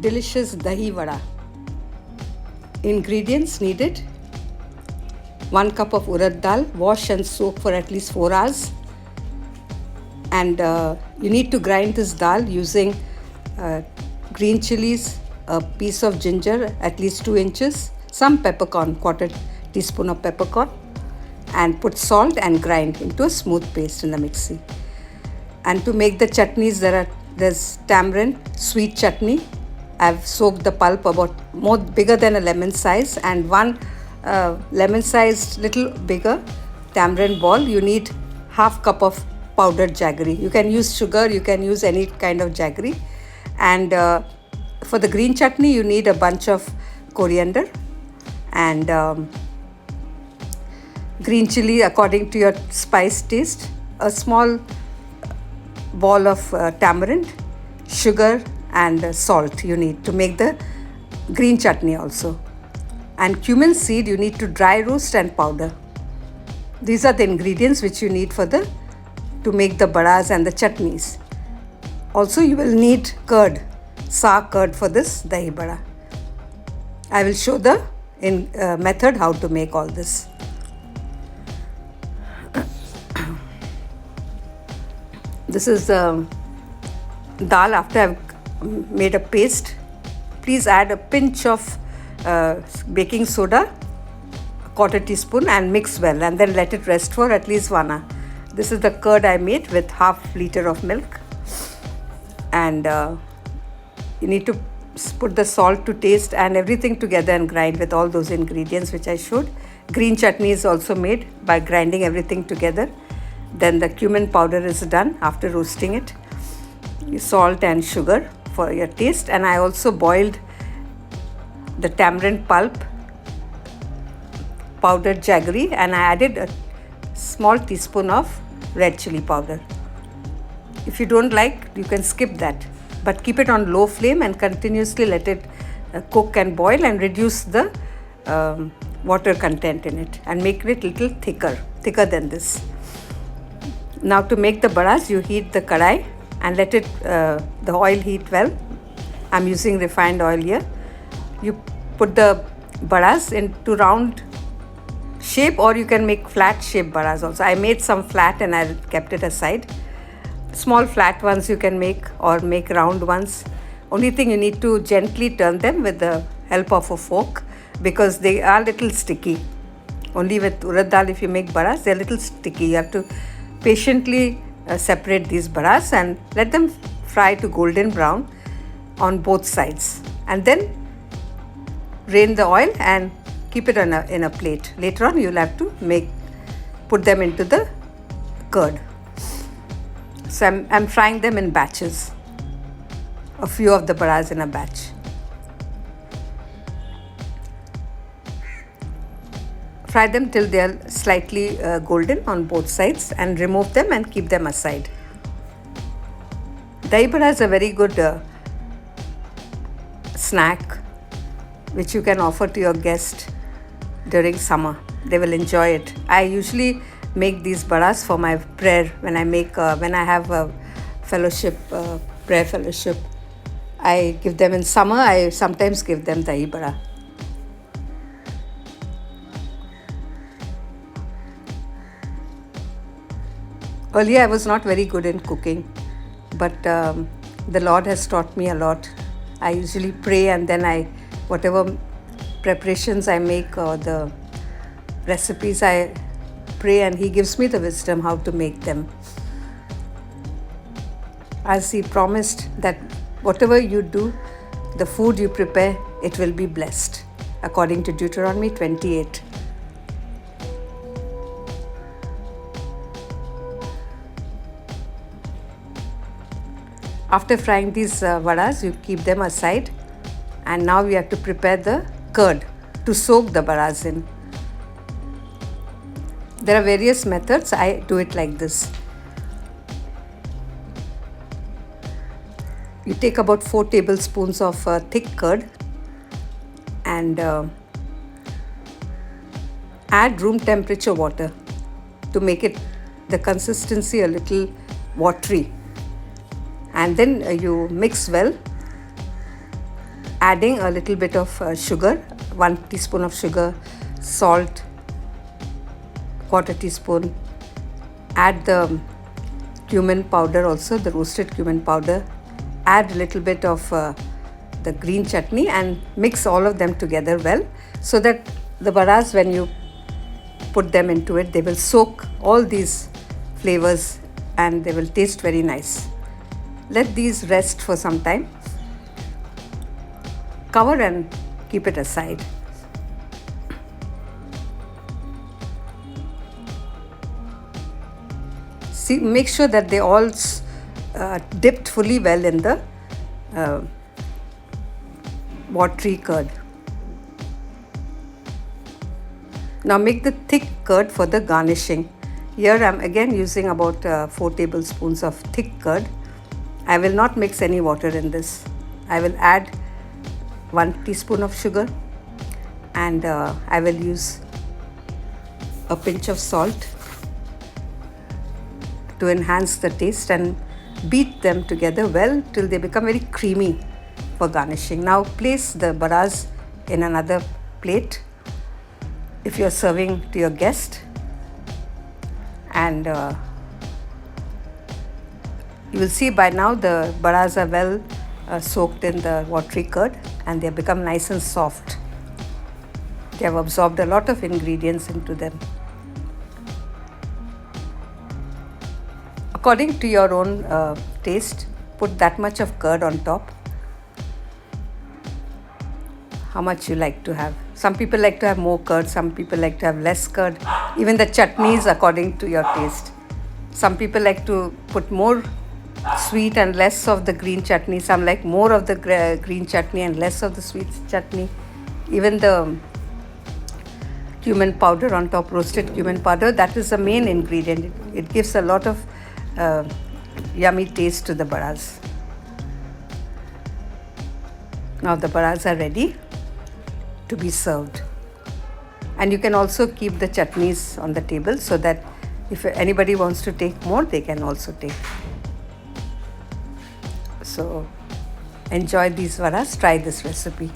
delicious Dahi Vada. Ingredients needed: 1 cup of Urad dal, wash and soak for at least 4 hours. And you need to grind this dal using green chilies, a piece of ginger at least 2 inches, some peppercorn, quarter teaspoon of peppercorn, and put salt and grind into a smooth paste in the mixie. And to make the chutneys, there's tamarind sweet chutney. I've soaked the pulp about more bigger than a lemon size, and 1 lemon sized little bigger tamarind ball. You need half cup of powdered jaggery. You can use sugar, you can use any kind of jaggery. And for the green chutney, you need a bunch of coriander and green chilli according to your spice taste, a small ball of tamarind, sugar and salt you need to make the green chutney also. And cumin seed you need to dry roast and powder. These are the ingredients which you need to make the badas and the chutneys. Also you will need curd, sour curd for this dahi bada. I will show the method how to make all this. This is the dal after I've made a paste. Please add a pinch of baking soda, a quarter teaspoon, and mix well, and then let it rest for at least 1 hour. This is the curd I made with half liter of milk. And you need to put the salt to taste and everything together and grind with all those ingredients which I showed. Green chutney is also made by grinding everything together. Then the cumin powder is done after roasting it. Salt and sugar for your taste. And I also boiled the tamarind pulp, powdered jaggery, and I added a small teaspoon of red chili powder. If you don't like, you can skip that, but keep it on low flame and continuously let it cook and boil, and reduce the water content in it and make it a little thicker than this. Now to make the badas, you heat the kadai and let the oil heat well. I'm using refined oil here. You put the badas into round shape, or you can make flat shape badas also. I made some flat and I kept it aside. Small flat ones you can make, or make round ones. Only thing, you need to gently turn them with the help of a fork, because they are little sticky. Only with urad dal, if you make badas, they're a little sticky. You have to patiently separate these badas and let them fry to golden brown on both sides, and then drain the oil and keep it in a plate. Later on, you'll have to put them into the curd. So I'm frying them in batches, a few of the badas in a batch. Fry them till they are slightly golden on both sides, and remove them and keep them aside. Dahi bada is a very good snack which you can offer to your guest during summer. They will enjoy it. I usually make these badas for my prayer when I have a fellowship, prayer fellowship. I give them in summer. I sometimes give them dahi bada. Earlier I was not very good in cooking, but the Lord has taught me a lot. I usually pray, and then whatever preparations I make or the recipes, I pray, and He gives me the wisdom how to make them. As He promised that whatever you do, the food you prepare, it will be blessed, according to Deuteronomy 28. After frying these vadas, you keep them aside, and now we have to prepare the curd to soak the vadas in. There are various methods. I do it like this. You take about 4 tablespoons of thick curd and add room temperature water to make it the consistency a little watery. And then you mix well. adding a little bit of sugar, 1 teaspoon of sugar, salt, quarter teaspoon. Add the cumin powder also, the roasted cumin powder. Add a little bit of the green chutney and mix all of them together well, so that the vadas, when you put them into it, they will soak all these flavors and they will taste very nice. Let these rest for some time. Cover and keep it aside. See, make sure that they all dipped fully well in the watery curd. Now make the thick curd for the garnishing. Here I am again using about 4 tablespoons of thick curd. I will not mix any water in this. I will add 1 teaspoon of sugar, and I will use a pinch of salt to enhance the taste, and beat them together well till they become very creamy for garnishing. Now place the vadas in another plate if you are serving to your guest, and you will see by now the vadas are well soaked in the watery curd, and they have become nice and soft. They have absorbed a lot of ingredients into them. According to your own taste, put that much of curd on top. How much you like to have. Some people like to have more curd, some people like to have less curd. Even the chutneys according to your taste. Some people like to put more sweet and less of the green chutney. Some like more of the green chutney and less of the sweet chutney. Even the cumin powder on top, roasted cumin powder, that is the main ingredient. It gives a lot of yummy taste to the vadas. Now the vadas are ready to be served, and you can also keep the chutneys on the table so that if anybody wants to take more, they can also take. So enjoy these vadas, try this recipe.